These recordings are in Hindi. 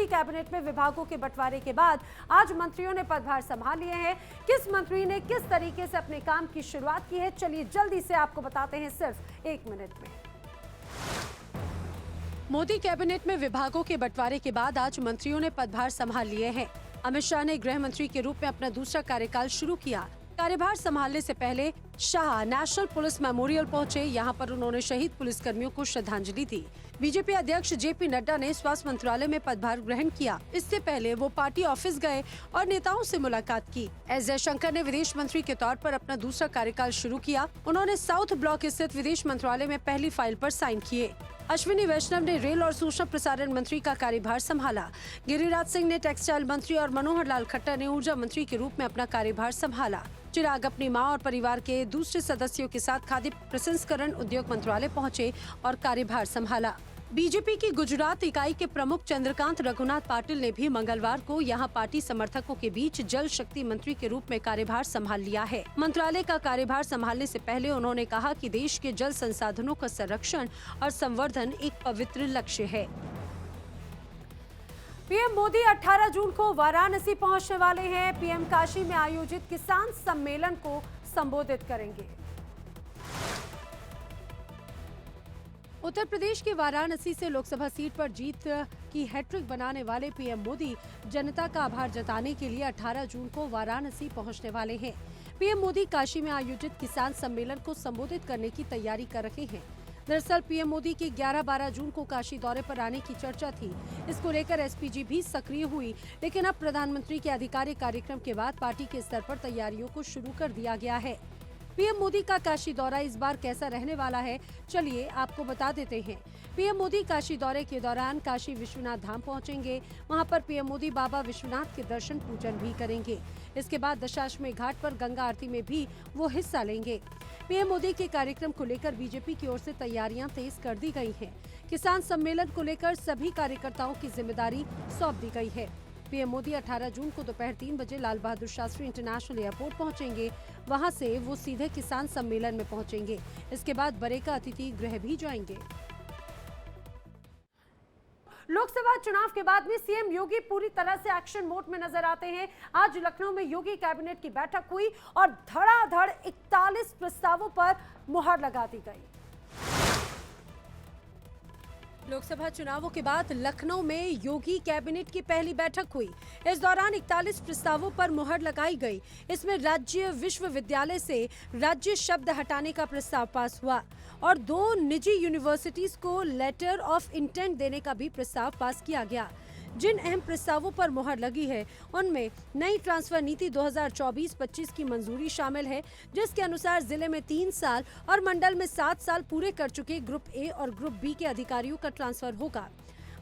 मोदी कैबिनेट में विभागों के बंटवारे के बाद आज मंत्रियों ने पदभार संभाल लिए हैं। किस मंत्री ने किस तरीके से अपने काम की शुरुआत की है, चलिए जल्दी से आपको बताते हैं सिर्फ 1 मिनट में। मोदी कैबिनेट में विभागों के बंटवारे के बाद आज मंत्रियों ने पदभार संभाल लिए हैं। अमित शाह ने गृह मंत्री के रूप में अपना दूसरा कार्यकाल शुरू किया। कार्यभार संभालने से पहले शाह नेशनल पुलिस मेमोरियल पहुंचे। यहां पर उन्होंने शहीद पुलिसकर्मियों को श्रद्धांजलि दी। बीजेपी अध्यक्ष जेपी नड्डा ने स्वास्थ्य मंत्रालय में पदभार ग्रहण किया। इससे पहले वो पार्टी ऑफिस गए और नेताओं से मुलाकात की। एस जयशंकर ने विदेश मंत्री के तौर पर अपना दूसरा कार्यकाल शुरू किया। उन्होंने साउथ ब्लॉक स्थित विदेश मंत्रालय में पहली फाइल पर साइन किए। अश्विनी वैष्णव ने रेल और सूचना प्रसारण मंत्री का कार्यभार संभाला। गिरिराज सिंह ने टेक्सटाइल मंत्री और मनोहर लाल खट्टर ने ऊर्जा मंत्री के रूप में अपना कार्यभार संभाला। चिराग अपनी मां और परिवार के दूसरे सदस्यों के साथ खाद्य प्रसंस्करण उद्योग मंत्रालय पहुंचे और कार्यभार संभाला। बीजेपी की गुजरात इकाई के प्रमुख चंद्रकांत रघुनाथ पाटिल ने भी मंगलवार को यहां पार्टी समर्थकों के बीच जल शक्ति मंत्री के रूप में कार्यभार संभाल लिया है। मंत्रालय का कार्यभार संभालने से पहले उन्होंने कहा कि देश के जल संसाधनों का संरक्षण और संवर्धन एक पवित्र लक्ष्य है। पीएम मोदी 18 जून को वाराणसी पहुंचने वाले हैं। पीएम काशी में आयोजित किसान सम्मेलन को संबोधित करेंगे। उत्तर प्रदेश के वाराणसी से लोकसभा सीट पर जीत की हैट्रिक बनाने वाले पीएम मोदी जनता का आभार जताने के लिए 18 जून को वाराणसी पहुंचने वाले हैं। पीएम मोदी काशी में आयोजित किसान सम्मेलन को संबोधित करने की तैयारी कर रहे हैं। दरअसल पीएम मोदी के 11-12 जून को काशी दौरे पर आने की चर्चा थी। इसको लेकर एसपीजी भी सक्रिय हुई, लेकिन अब प्रधानमंत्री के आधिकारिक कार्यक्रम के बाद पार्टी के स्तर पर तैयारियों को शुरू कर दिया गया है। पीएम मोदी का काशी दौरा इस बार कैसा रहने वाला है, चलिए आपको बता देते हैं। पीएम मोदी काशी दौरे के दौरान काशी विश्वनाथ धाम पहुंचेंगे। वहां पर पीएम मोदी बाबा विश्वनाथ के दर्शन पूजन भी करेंगे। इसके बाद दशाश्वमेध घाट पर गंगा आरती में भी वो हिस्सा लेंगे। पीएम मोदी के कार्यक्रम को लेकर बीजेपी की ओर से तैयारियां तेज कर दी गई हैं। किसान सम्मेलन को लेकर सभी कार्यकर्ताओं की जिम्मेदारी सौंप दी गई है। पीएम मोदी 18 जून को दोपहर 3 बजे लाल बहादुर शास्त्री इंटरनेशनल एयरपोर्ट पहुंचेंगे। वहां से वो सीधे किसान सम्मेलन में पहुंचेंगे। इसके बाद बरेका अतिथि गृह भी जाएंगे। लोकसभा चुनाव के बाद में सीएम योगी पूरी तरह से एक्शन मोड में नजर आते हैं। आज लखनऊ में योगी कैबिनेट की बैठक हुई और धड़ाधड़ 41 प्रस्तावों पर मुहर लगा दी गई। लोकसभा चुनावों के बाद लखनऊ में योगी कैबिनेट की पहली बैठक हुई। इस दौरान 41 प्रस्तावों पर मुहर लगाई गई। इसमें राज्य विश्वविद्यालय से राज्य शब्द हटाने का प्रस्ताव पास हुआ और 2 निजी यूनिवर्सिटीज को लेटर ऑफ इंटेंट देने का भी प्रस्ताव पास किया गया। जिन अहम प्रस्तावों पर मुहर लगी है उनमें नई ट्रांसफर नीति 2024-25 की मंजूरी शामिल है, जिसके अनुसार जिले में 3 साल और मंडल में 7 साल पूरे कर चुके ग्रुप ए और ग्रुप बी के अधिकारियों का ट्रांसफर होगा।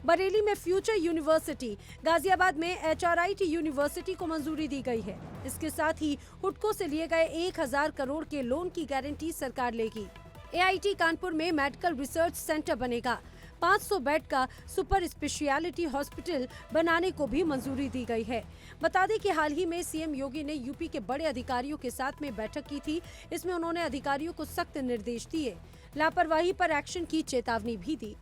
बरेली में फ्यूचर यूनिवर्सिटी, गाजियाबाद में HRIT यूनिवर्सिटी को मंजूरी दी गई है। इसके साथ ही हुडको से लिए गए 1000 करोड़ के लोन की गारंटी सरकार लेगी। AIT कानपुर में मेडिकल रिसर्च सेंटर बनेगा। 500 बेड का सुपर स्पेशलिटी हॉस्पिटल बनाने को भी मंजूरी दी गई है। बता दें कि हाल ही में सीएम योगी ने यूपी के बड़े अधिकारियों के साथ में बैठक की थी। इसमें उन्होंने अधिकारियों को सख्त निर्देश दिए, लापरवाही पर एक्शन की चेतावनी भी दी।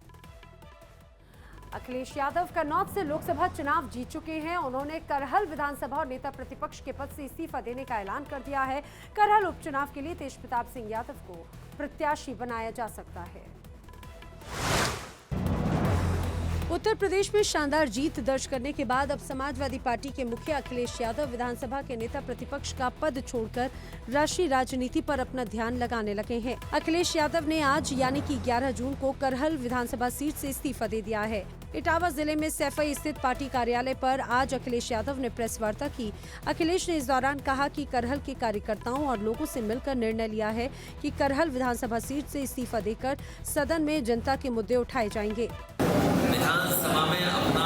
अखिलेश यादव कन्नौज से लोकसभा चुनाव जीत चुके हैं। उन्होंने करहल विधानसभा और नेता प्रतिपक्ष के पद से इस्तीफा देने का ऐलान कर दिया है। करहल उपचुनाव के लिए तेजप्रताप सिंह यादव को प्रत्याशी बनाया जा सकता है। उत्तर प्रदेश में शानदार जीत दर्ज करने के बाद अब समाजवादी पार्टी के मुखिया अखिलेश यादव विधानसभा के नेता प्रतिपक्ष का पद छोड़कर राष्ट्रीय राजनीति पर अपना ध्यान लगाने लगे हैं। अखिलेश यादव ने आज यानी कि 11 जून को करहल विधानसभा सीट से इस्तीफा दे दिया है। इटावा जिले में सैफई स्थित पार्टी कार्यालय पर आज अखिलेश यादव ने प्रेस वार्ता की। अखिलेश ने इस दौरान कहा कि करहल के कार्यकर्ताओं और लोगों से मिलकर निर्णय लिया है कि करहल विधानसभा सीट से इस्तीफा देकर सदन में जनता के मुद्दे उठाए जाएंगे। विधानसभा में अपना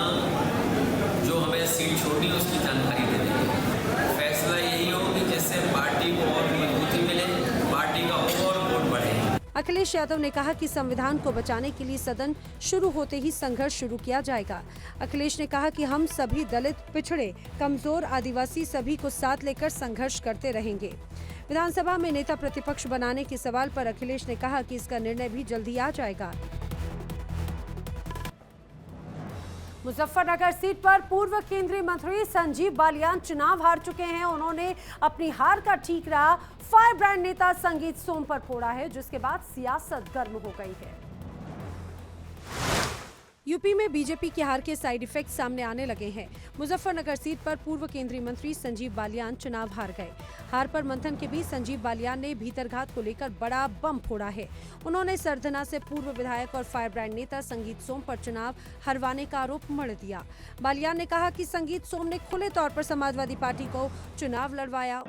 जो हमें सीट छोड़नी है उसकी जानकारी दे देंगे। फैसला यही हो कि जिससे पार्टी को और मजबूती मिले, पार्टी का और वोट बढ़े। अखिलेश यादव ने कहा कि संविधान को बचाने के लिए सदन शुरू होते ही संघर्ष शुरू किया जाएगा। अखिलेश ने कहा कि हम सभी दलित, पिछड़े, कमजोर, आदिवासी सभी को साथ लेकर संघर्ष करते रहेंगे। विधानसभा में नेता प्रतिपक्ष बनाने के सवाल पर अखिलेश ने कहा कि इसका निर्णय भी जल्दी आ जाएगा। मुजफ्फरनगर सीट पर पूर्व केंद्रीय मंत्री संजीव बालियान चुनाव हार चुके हैं। उन्होंने अपनी हार का ठीकरा फायर ब्रांड नेता संगीत सोम पर फोड़ा है, जिसके बाद सियासत गर्म हो गई है। यूपी में बीजेपी की हार के साइड इफेक्ट सामने आने लगे हैं। मुजफ्फरनगर सीट पर पूर्व केंद्रीय मंत्री संजीव बालियान चुनाव हार गए। हार पर मंथन के बीच संजीव बालियान ने भीतरघात को लेकर बड़ा बम फोड़ा है। उन्होंने सरधना से पूर्व विधायक और फायर ब्रांड नेता संगीत सोम पर चुनाव हरवाने का आरोप मढ़ दिया। बालियान ने कहा कि संगीत सोम ने खुले तौर पर समाजवादी पार्टी को चुनाव लड़वाया।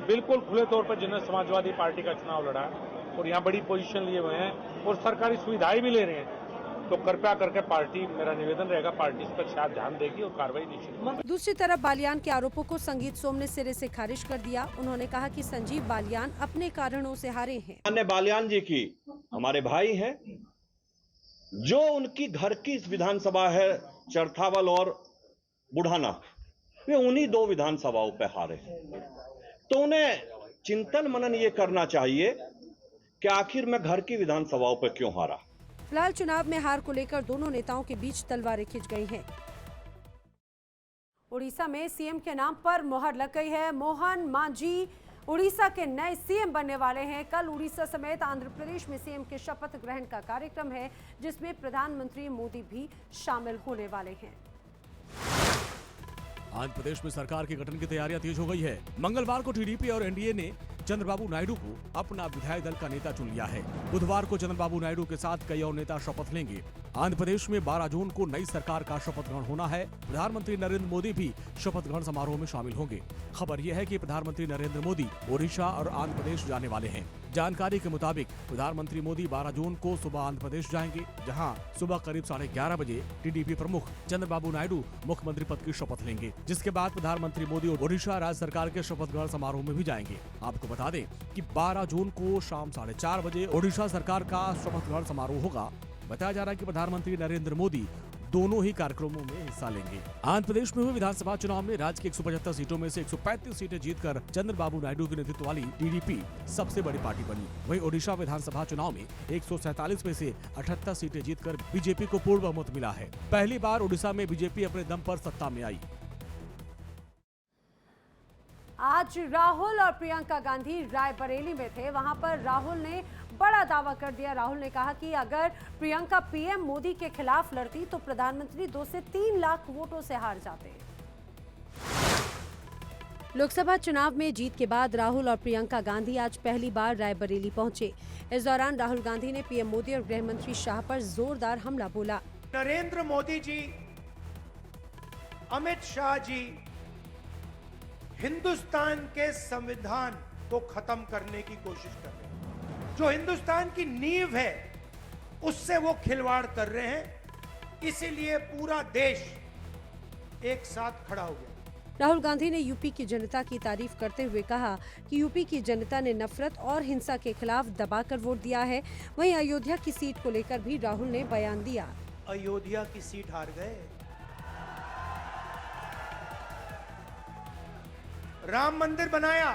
बिल्कुल खुले तौर पर जिन्होंने समाजवादी पार्टी का चुनाव लड़ा और यहाँ बड़ी पोजीशन लिए हुए हैं और सरकारी सुविधाएं भी ले रहे हैं, तो कृपया करके पार्टी, मेरा निवेदन रहेगा, पार्टी इस पर शायद ध्यान देगी और कार्रवाई निश्चित। दूसरी तरफ बालियान के आरोपों को संगीत सोम ने सिरे से खारिज कर दिया। उन्होंने कहा कि संजीव बालियान अपने कारणों से हारे हैं। अन्य बालियान जी की हमारे भाई हैं, जो उनकी घर की विधानसभा है चरथावल और बुढ़ाना, वे उन्हीं दो विधानसभाओं पे हारे हैं। तो उन्हें चिंतन मनन ये करना चाहिए कि आखिर मैं घर की विधानसभाओं पे क्यों हारा। फिलहाल चुनाव में हार को लेकर दोनों नेताओं के बीच तलवारें खिंच गई हैं। उड़ीसा में सीएम के नाम पर मोहर लग गई है। मोहन मांझी उड़ीसा के नए सीएम बनने वाले हैं। कल उड़ीसा समेत आंध्र प्रदेश में सीएम के शपथ ग्रहण का कार्यक्रम है, जिसमें प्रधानमंत्री मोदी भी शामिल होने वाले हैं। आंध्र प्रदेश में सरकार के गठन की तैयारियां तेज हो गई है। मंगलवार को टीडीपी और एनडीए ने चंद्रबाबू नायडू को अपना विधायक दल का नेता चुन लिया है। बुधवार को चंद्रबाबू नायडू के साथ कई और नेता शपथ लेंगे। आंध्र प्रदेश में 12 जून को नई सरकार का शपथ ग्रहण होना है। प्रधानमंत्री नरेंद्र मोदी भी शपथ ग्रहण समारोह में शामिल होंगे। खबर यह है कि प्रधानमंत्री नरेंद्र मोदी ओडिशा और आंध्र प्रदेश जाने वाले हैं। जानकारी के मुताबिक प्रधानमंत्री मोदी 12 जून को सुबह आंध्र प्रदेश जाएंगे, जहां सुबह करीब 11:30 बजे टीडीपी प्रमुख चंद्रबाबू नायडू मुख्यमंत्री पद की शपथ लेंगे, जिसके बाद प्रधानमंत्री मोदी ओडिशा राज्य सरकार के शपथ ग्रहण समारोह में भी जाएंगे। आपको बता दें कि 12 जून को शाम 4:30 बजे ओडिशा सरकार का शपथ ग्रहण समारोह होगा। बताया जा रहा है कि प्रधानमंत्री नरेंद्र मोदी दोनों ही कार्यक्रमों में हिस्सा लेंगे। आंध्र प्रदेश में हुए विधानसभा चुनाव में राज्य की 175 सीटों में से 135 सीटें जीतकर चंद्रबाबू नायडू के नेतृत्व वाली टीडीपी सबसे बड़ी पार्टी बनी। वहीं ओडिशा विधानसभा चुनाव में 147 में से 78 सीटें जीतकर बीजेपी को पूर्ण बहुमत मिला है। पहली बार ओडिशा में बीजेपी अपने दम पर सत्ता में आई। आज राहुल और प्रियंका गांधी रायबरेली में थे। वहां पर राहुल ने बड़ा दावा कर दिया। राहुल ने कहा कि अगर प्रियंका पीएम मोदी के खिलाफ लड़ती तो प्रधानमंत्री 2 से 3 लाख वोटों से हार जाते। लोकसभा चुनाव में जीत के बाद राहुल और प्रियंका गांधी आज पहली बार रायबरेली पहुंचे। इस दौरान राहुल गांधी ने पीएम मोदी और गृह मंत्री शाह पर जोरदार हमला बोला। नरेंद्र मोदी जी, अमित शाह जी हिंदुस्तान के संविधान को खत्म करने की कोशिश कर रहे हैं। जो हिंदुस्तान की नींव है उससे वो खिलवाड़ कर रहे हैं। इसीलिए पूरा देश एक साथ खड़ा हो गया। राहुल गांधी ने यूपी की जनता की तारीफ करते हुए कहा कि यूपी की जनता ने नफरत और हिंसा के खिलाफ दबाकर वोट दिया है। वहीं अयोध्या की सीट को लेकर भी राहुल ने बयान दिया। अयोध्या की सीट हार गए। राम मंदिर बनाया,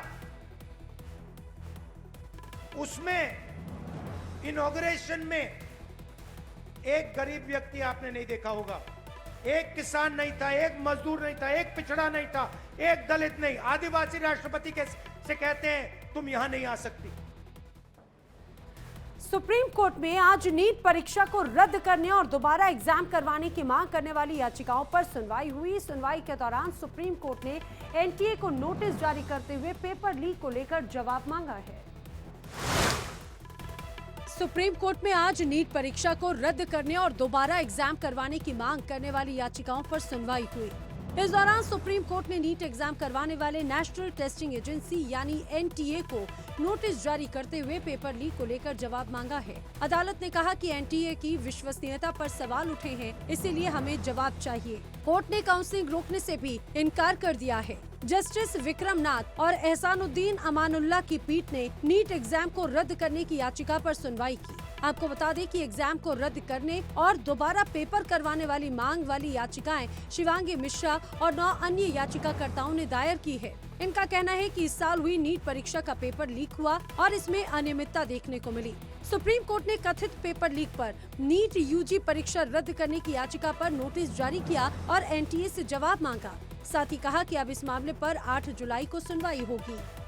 उसमें इनॉग्रेशन में एक गरीब व्यक्ति आपने नहीं देखा होगा, एक किसान नहीं था, एक मजदूर नहीं था, एक पिछड़ा नहीं था, एक दलित नहीं, आदिवासी राष्ट्रपति से कहते हैं तुम यहां नहीं आ सकती। सुप्रीम कोर्ट में आज नीट परीक्षा को रद्द करने और दोबारा एग्जाम करवाने की मांग करने वाली याचिकाओं पर सुनवाई हुई। सुनवाई के दौरान सुप्रीम कोर्ट ने एनटीए को नोटिस जारी करते हुए पेपर लीक को लेकर जवाब मांगा है। सुप्रीम कोर्ट में आज नीट परीक्षा को रद्द करने और दोबारा एग्जाम करवाने की मांग करने वाली याचिकाओं पर सुनवाई हुई। इस दौरान सुप्रीम कोर्ट ने नीट एग्जाम करवाने वाले नेशनल टेस्टिंग एजेंसी यानी एनटीए को नोटिस जारी करते हुए पेपर लीक को लेकर जवाब मांगा है। अदालत ने कहा कि एनटीए की विश्वसनीयता पर सवाल उठे हैं, इसीलिए हमें जवाब चाहिए। कोर्ट ने काउंसलिंग रोकने से भी इनकार कर दिया है। जस्टिस विक्रम नाथ और एहसानुद्दीन अमानुल्लाह की पीठ ने नीट एग्जाम को रद्द करने की याचिका पर सुनवाई की। आपको बता दें कि एग्जाम को रद्द करने और दोबारा पेपर करवाने वाली मांग वाली याचिकाएं शिवांगी मिश्रा और 9 अन्य याचिकाकर्ताओं ने दायर की है। इनका कहना है कि इस साल हुई नीट परीक्षा का पेपर लीक हुआ और इसमें अनियमितता देखने को मिली। सुप्रीम कोर्ट ने कथित पेपर लीक पर नीट यूजी परीक्षा रद्द करने की याचिका पर नोटिस जारी किया और एनटीए से जवाब मांगा। साथ ही कहा कि अब इस मामले पर 8 जुलाई को सुनवाई होगी।